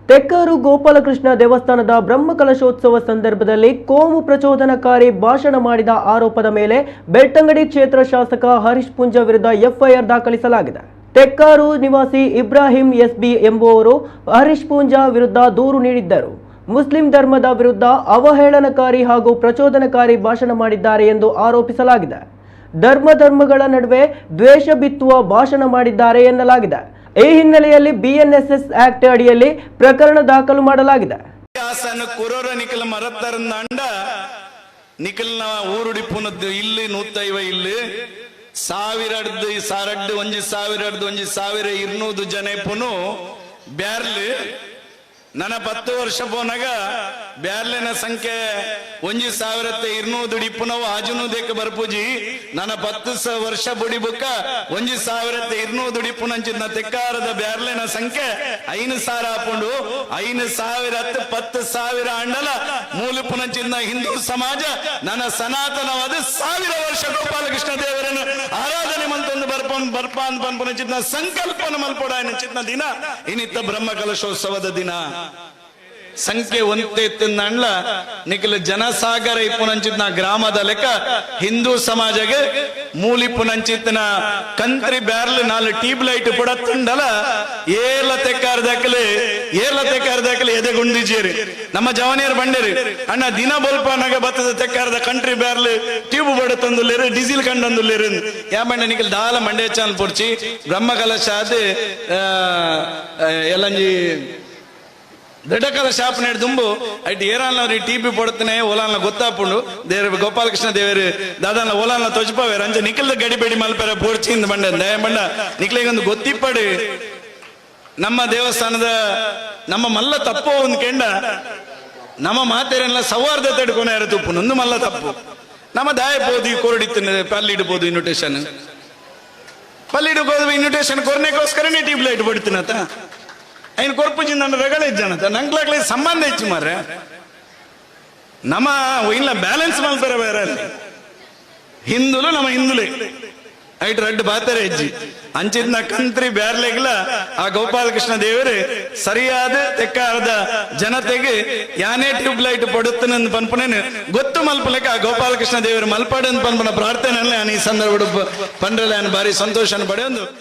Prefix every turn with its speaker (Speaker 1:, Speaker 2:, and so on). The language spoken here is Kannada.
Speaker 1: ತೆಕ್ಕೂರು ಗೋಪಾಲಕೃಷ್ಣ ದೇವಸ್ಥಾನದ ಬ್ರಹ್ಮಕಲಶೋತ್ಸವ ಸಂದರ್ಭದಲ್ಲಿ ಕೋಮು ಪ್ರಚೋದನಕಾರಿ ಭಾಷಣ ಮಾಡಿದ ಆರೋಪದ ಮೇಲೆ ಬೆಳ್ತಂಗಡಿ ಕ್ಷೇತ್ರ ಶಾಸಕ ಹರೀಶ್ ಪೂಂಜಾ ವಿರುದ್ಧ ಎಫ್ಐಆರ್ ದಾಖಲಿಸಲಾಗಿದೆ. ತೆಕ್ಕೂರು ನಿವಾಸಿ ಇಬ್ರಾಹಿಂ ಎಸ್ಬಿ ಎಂಬುವರು ಹರೀಶ್ ಪೂಂಜಾ ವಿರುದ್ಧ ದೂರು ನೀಡಿದ್ದರು. ಮುಸ್ಲಿಂ ಧರ್ಮದ ವಿರುದ್ಧ ಅವಹೇಳನಕಾರಿ ಹಾಗೂ ಪ್ರಚೋದನಕಾರಿ ಭಾಷಣ ಮಾಡಿದ್ದಾರೆ ಎಂದು ಆರೋಪಿಸಲಾಗಿದೆ. ಧರ್ಮಗಳ ನಡುವೆ ದ್ವೇಷ ಬಿತ್ತುವ ಭಾಷಣ ಮಾಡಿದ್ದಾರೆ ಎನ್ನಲಾಗಿದೆ. ಈ ಹಿನ್ನೆಲೆಯಲ್ಲಿ ಬಿಎನ್ಎಸ್ಎಸ್ ಆಕ್ಟ್ ಅಡಿಯಲ್ಲಿ ಪ್ರಕರಣ ದಾಖಲು ಮಾಡಲಾಗಿದೆ.
Speaker 2: ನನ್ನ 10 ವರ್ಷ ಪೋನಾಗ ಬ್ಯಾರ್ಲೆನ ಸಂಖ್ಯೆ 1200 ಡಿಪ್ಪುನವು ಆಜುನು ದೇಕ ಬರ್ಪುಜಿ ನನ್ನ 10 ವರ್ಷ ಬುಡಿ ಬುಕ್ಕ 1200 ಡಿಪ್ಪುನಂಚಿನ ತೆಕ್ಕಾರದ ಬ್ಯಾರ್ಲೆನ ಸಂಖ್ಯೆ 5,000 ಹಾಕೊಂಡು 5,000 10,000 ಅಂಡಲ ಮೂಲಪುನಂಚಿನ ಹಿಂದೂ ಸಮಾಜ ನನ್ನ ಸನಾತನವಾದ 1000 ವರ್ಷ ಗೋಪಾಲಕೃಷ್ಣ ದೇವರನ್ನು ಆರಾಧನೆ ಮಂತೊಂದು ಬರ್ಪಾನ್ ಪನ್ಪುನಂಚಿನ ಸಂಕಲ್ಪನ ಮಲ್ಪೋಡ ಚಿತ್ನ ದಿನ ಇನ್ನಿತ್ತ ಬ್ರಹ್ಮ ಕಲಶೋತ್ಸವದ ದಿನ ಸಂಖ್ಯೆ ಒಂತೆ ಎತ್ತಿಂದ ನಿಖಿಲ ಜನಸಾಗರ ಇಪ್ಪುನಂಚಿತ್ನ ಗ್ರಾಮದ ಲೆಕ್ಕ ಹಿಂದೂ ಸಮಾಜಗೆ ಮೂಲಿಪ್ಪುನಂಚಿತ್ನ ಕಂತ್ರಿ ಬ್ಯಾರ್ಲ್ 4 ಟ್ಯೂಬ್ ಲೈಟ್ ಪುಡತ್ತಂಡಲ ಏಲ ತೆಕ್ಕಾರ್ದಾಕಲೆ ಎದೆಗುಂಡಿಜೇರಿ ನಮ್ಮ ಜವನಿಯರ್ ಬಂಡೇರಿ ಅಣ್ಣ ದಿನ ಬಲ್ಪನಾಗ ಬತ್ತದ ತೆಕ್ಕಾರದ ಕಂಟ್ರಿ ಬ್ಯಾರ್ಲ್ ಟ್ಯೂಬ್ ಬಡತಂದುಲ್ಲೇರು ಡೀಸೆಲ್ ಕಂಡಂದುಲ್ಲೇರು ಯಾ ಬಂಡ ನಿಖಿಲ್ ದಾಲ ಮಂಡ್ಯ ಚಾನ್ ಪೊರ್ಚಿ ಬ್ರಹ್ಮ ಕಲಶ ಅದು ಎಲ್ಲಂಜಿ ದಡಕದ ಶಾಪ್ ನೆಡ್ ತುಂಬು ಐಟ್ ಏರಾಲ್ನವ್ರಿಗೆ ಟಿಪಿ ಪೊಡ್ತಾನೆ ಓಲಾಲ್ನ ಗೊತ್ತಾಪುಂಡು ದೇವ್ರ ಗೋಪಾಲಕೃಷ್ಣ ದೇವರು ದಾದಾನ ಓಲಾಲ್ನ ತೊಜ್ಪಾವೇರ ಅಂಚೆ ನಿಖಲ್ದ ಗಡಿಬೇಡಿ ಮಲ್ಪೆರ ಪೋಡ್ಚಿಂದ ಬಂಡ ದಯ ಬಂಡ ನಿಖಲಿಗೊಂದು ಗೊತ್ತಿಪ್ಪಡು ನಮ್ಮ ದೇವಸ್ಥಾನದ ನಮ್ಮ ಮಲ್ಲ ತಪ್ಪು ಒಂದು ಕೆಂಡ ನಮ್ಮ ಮಾತೆರೆಲ್ಲ ಸೌಹಾರ್ದತೆ ಇಟ್ಕೊನೆ ತುಪ್ಪು ಒಂದು ಮಲ್ಲ ತಪ್ಪು ನಮ್ಮ ದಾಯ ಪೋದಿ ಕೊರಡಿತ್ತು ಪಲ್ಲಿಡ್ಬೋದು ಇನ್ವಿಟೇಷನ್ ಪಲ್ಲಿಡ್ಬೋದು ಇನ್ವಿಟೇಷನ್ ಕೊರನೆಗೋಸ್ಕರನೇ ಟ್ಯೂಬ್ ಲೈಟ್ ಬಡ್ತೀನತ್ತ ఆయన కొరపుజి నన్ను రగలేజ్జానత నంగ్లాగ్లే సంబంధ ఇచ్చి మర్రే ನಮ್ಮ ಇಲ್ಲ ಬ್ಯಾಲೆನ್ಸ್ ಮಲ್ಪೆರ ಬೇರೆ ಹಿಂದುಲು ನಮ್ಮ ಹಿಂದುಲೆ ಐಟ್ ರಡ್ಡು ಬಾತಾರೆ ಹೆಜ್ಜಿ ಅಂಚಿನ ಕಂತ್ರಿ ಬ್ಯಾರ್ಲೆಗ್ಲ ಆ ಗೋಪಾಲಕೃಷ್ಣ ದೇವರು ಸರಿಯಾದ ತೆಕ್ಕಾರದ ಜನತೆಗೆ ಯಾನೇ ಟ್ಯೂಬ್ ಲೈಟ್ ಪಡುತ್ತನೆಂದು ಪನ್ಪನೇನು ಗೊತ್ತು ಮಲ್ಪಲೆಕ್ಕ ಆ ಗೋಪಾಲಕೃಷ್ಣ ದೇವರು ಮಲ್ಪಾಡಂದು ಪನ್ಪನ ಪ್ರಾರ್ಥನೆ ಈ ಸಂದರ್ಭ ಪಂಡ್ರಲ್ಲ ಭಾರಿ ಸಂತೋಷ ಪಡೆಯೊಂದು